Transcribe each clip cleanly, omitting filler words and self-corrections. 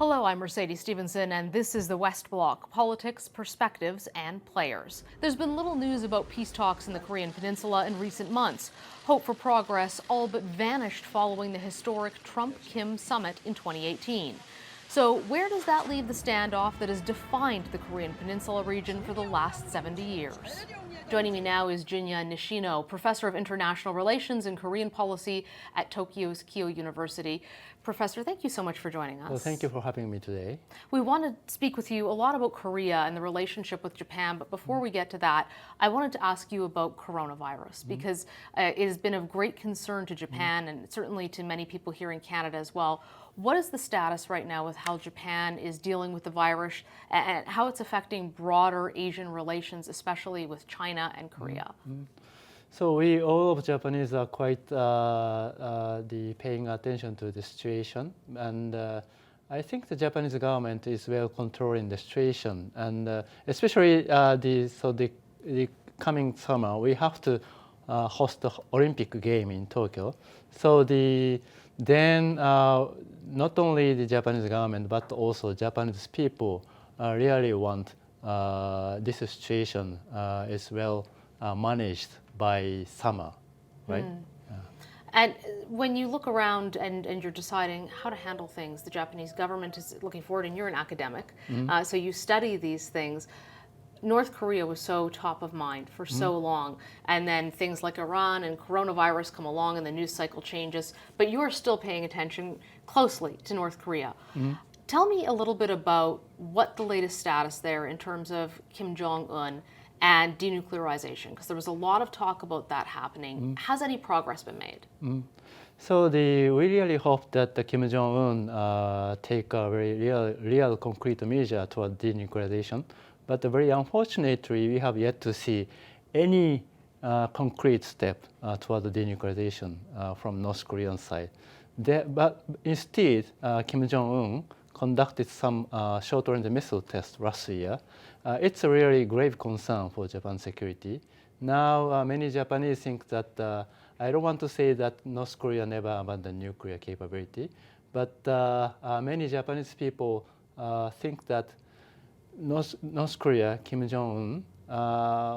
Hello, I'm Mercedes Stevenson, and this is the West Block: politics, perspectives, and players. There's been little news about peace talks in the Korean Peninsula in recent months. Hope for progress all but vanished following the historic Trump-Kim summit in 2018. So where does that leave the standoff that has defined the Korean Peninsula region for the last 70 years? Joining me now is Junya Nishino, professor of international relations and Korean policy at Tokyo's Keio University. Professor, thank you so much for joining us. Well, thank you for having me today. We want to speak with you a lot about Korea and the relationship with Japan, but before we get to that, I wanted to ask you about coronavirus, because it has been of great concern to Japan and certainly to many people here in Canada as well. What is the status right now with how Japan is dealing with the virus and how it's affecting broader Asian relations, especially with China and Korea? So we all of Japanese are quite paying attention to the situation, and I think the Japanese government is well controlling the situation, and especially the coming summer we have to host the Olympic game in Tokyo. So not only the Japanese government but also Japanese people really want this situation is well managed by summer, right? And when you look around and you're deciding how to handle things, the Japanese government is looking forward, and you're an academic, so you study these things. North Korea was so top of mind for so long, and then things like Iran and coronavirus come along and the news cycle changes, but you're still paying attention closely to North Korea. Tell me a little bit about what the latest status there in terms of Kim Jong-un and denuclearization, because there was a lot of talk about that happening. Has any progress been made? So we really hope that the Kim Jong-un take a very real concrete measure toward denuclearization. But very unfortunately, we have yet to see any concrete step toward the denuclearization from North Korean side. But instead, Kim Jong-un conducted some short-range missile tests last year. It's a really grave concern for Japan's security. Now, many Japanese think that, I don't want to say that North Korea never abandoned nuclear capability, but many Japanese people think that North Korea, Kim Jong-un,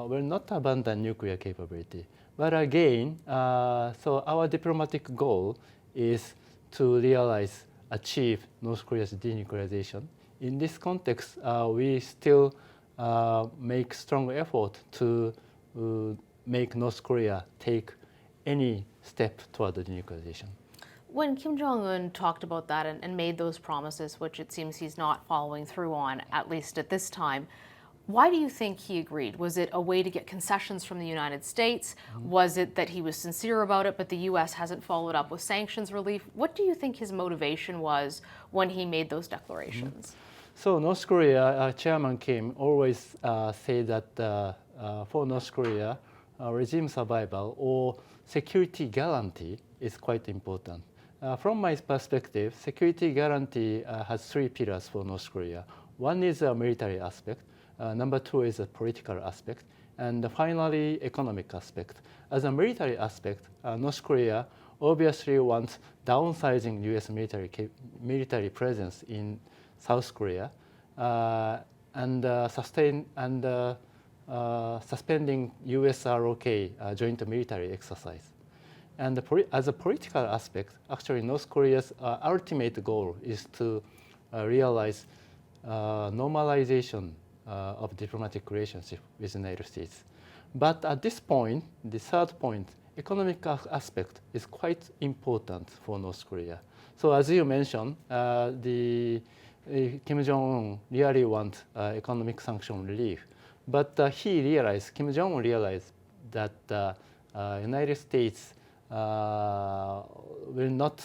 will not abandon nuclear capability. But again, so our diplomatic goal is to achieve North Korea's denuclearization. In this context, we still make strong effort to make North Korea take any step toward the denuclearization. When Kim Jong-un talked about that and made those promises, which it seems he's not following through on, at least at this time, why do you think he agreed? Was it a way to get concessions from the United States? Was it that he was sincere about it, but the U.S. hasn't followed up with sanctions relief? What do you think his motivation was when he made those declarations? So North Korea, Chairman Kim always say that for North Korea, regime survival or security guarantee is quite important. From my perspective, security guarantee has three pillars for North Korea. One is a military aspect, number two is a political aspect, and finally, economic aspect. As a military aspect, North Korea obviously wants downsizing U.S. military presence in South Korea and suspending U.S. ROK joint military exercise. And as a political aspect, actually North Korea's ultimate goal is to realize normalization of diplomatic relationship with the United States. But at this point, the third point, economic aspect is quite important for North Korea. So as you mentioned, Kim Jong-un really wants economic sanction relief. But Kim Jong-un realized that United States will not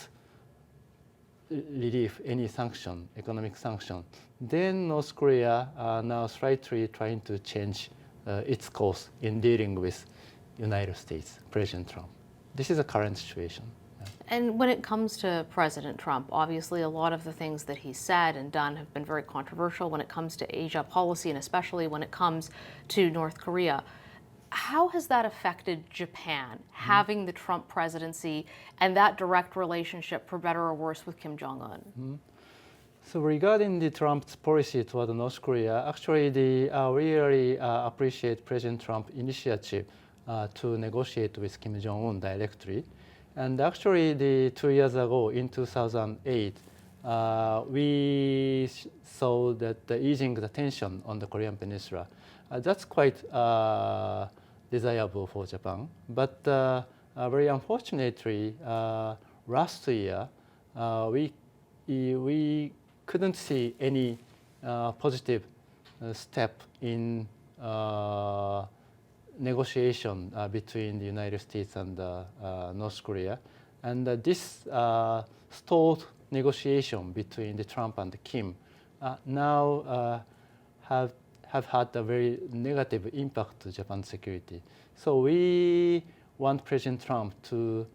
relieve any sanction, economic sanction. Then North Korea now slightly trying to change its course in dealing with United States, President Trump. This is the current situation. And when it comes to President Trump, obviously a lot of the things that he said and done have been very controversial when it comes to Asia policy, and especially when it comes to North Korea. How has that affected Japan, having the Trump presidency and that direct relationship, for better or worse, with Kim Jong-un? So regarding the Trump's policy toward North Korea, actually, we really appreciate President Trump's initiative to negotiate with Kim Jong-un directly. And actually, 2 years ago, in 2008, we saw that easing the tension on the Korean Peninsula. That's quite desirable for Japan. But very unfortunately, last year, we couldn't see any positive step in negotiation between the United States and North Korea. And this stalled negotiation between the Trump and the Kim now have had a very negative impact to Japan's security. So we want President Trump to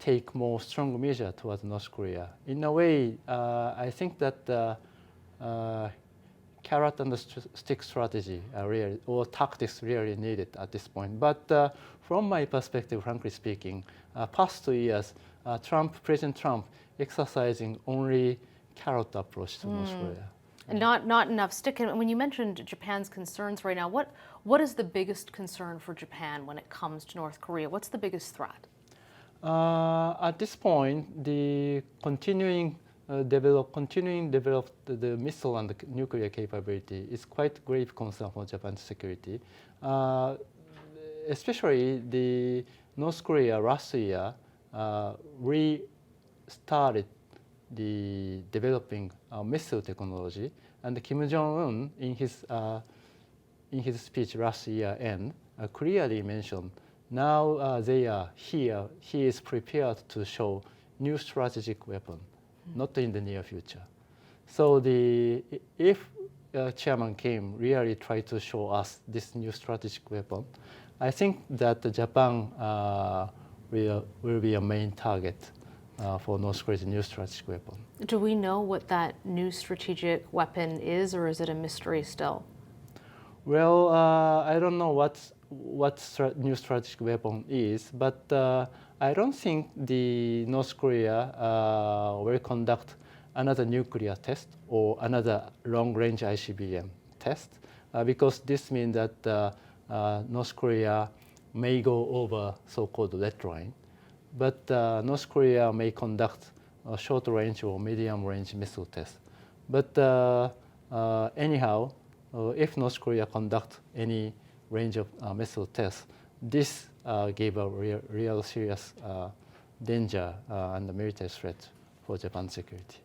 take more strong measures towards North Korea. In a way, I think that carrot and stick strategy really, or tactics really needed at this point. But from my perspective, frankly speaking, past 2 years, President Trump exercising only carrot approach to North Korea. And not enough stick. And when you mentioned Japan's concerns right now, what is the biggest concern for Japan when it comes to North Korea? What's the biggest threat? At this point, the continuing develop the missile and the nuclear capability is quite grave concern for Japan's security. Especially the North Korea last year restarted the developing missile technology, and Kim Jong-un in his speech last year end clearly mentioned now he is prepared to show new strategic weapon, not in the near future. So if Chairman Kim really tried to show us this new strategic weapon, I think that Japan will be a main target for North Korea's new strategic weapon. Do we know what that new strategic weapon is, or is it a mystery still? Well, I don't know what new strategic weapon is, but I don't think the North Korea will conduct another nuclear test or another long-range ICBM test, because this means that North Korea may go over so-called red line, but North Korea may conduct a short-range or medium-range missile test. But anyhow, if North Korea conduct any range of missile tests, this gave a real serious danger and a military threat for Japan's security.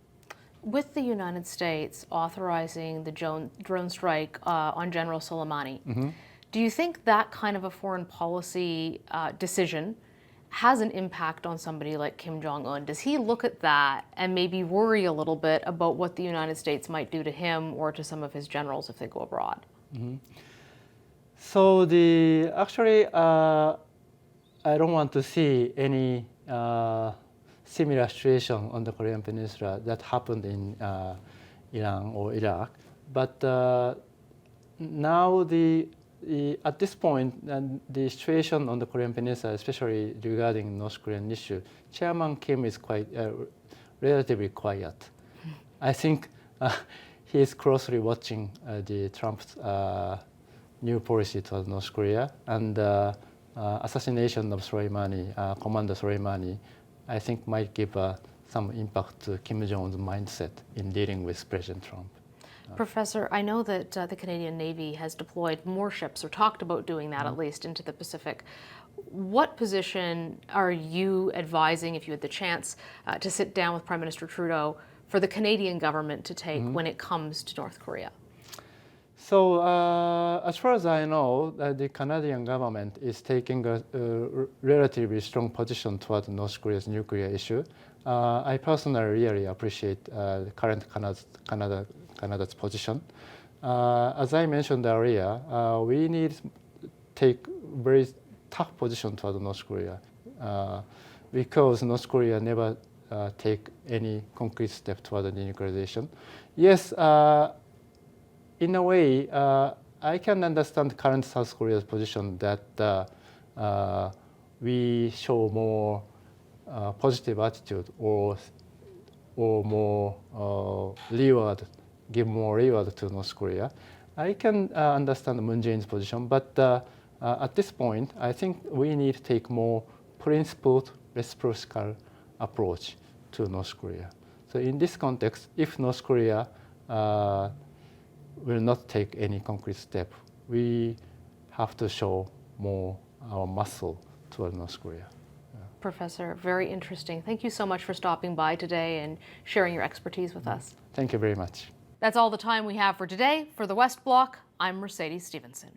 With the United States authorizing the drone strike on General Soleimani, do you think that kind of a foreign policy decision has an impact on somebody like Kim Jong-un? Does he look at that and maybe worry a little bit about what the United States might do to him or to some of his generals if they go abroad? So actually, I don't want to see any similar situation on the Korean Peninsula that happened in Iran or Iraq. But now at this point, the situation on the Korean Peninsula, especially regarding North Korean issue, Chairman Kim is quite relatively quiet. I think he is closely watching the Trump's new policy toward North Korea, and assassination of Soleimani, Commander Soleimani, I think might give some impact to Kim Jong-un's mindset in dealing with President Trump. Professor, I know that the Canadian Navy has deployed more ships, or talked about doing that at least, into the Pacific. What position are you advising, if you had the chance to sit down with Prime Minister Trudeau, for the Canadian government to take when it comes to North Korea? So as far as I know, the Canadian government is taking a relatively strong position toward North Korea's nuclear issue. I personally really appreciate the current Canada's position. As I mentioned earlier, we need to take very tough position toward North Korea because North Korea never take any concrete step toward the denuclearization. Yes, in a way, I can understand current South Korea's position that we show more positive attitude or or more reward, give more reward to North Korea. I can understand Moon Jae-in's position, but at this point, I think we need to take more principled, reciprocal approach to North Korea. So in this context, if North Korea will not take any concrete step, we have to show more our muscle toward North Korea. Professor, very interesting. Thank you so much for stopping by today and sharing your expertise with us. Thank you very much. That's all the time we have for today. For the West Block, I'm Mercedes Stevenson.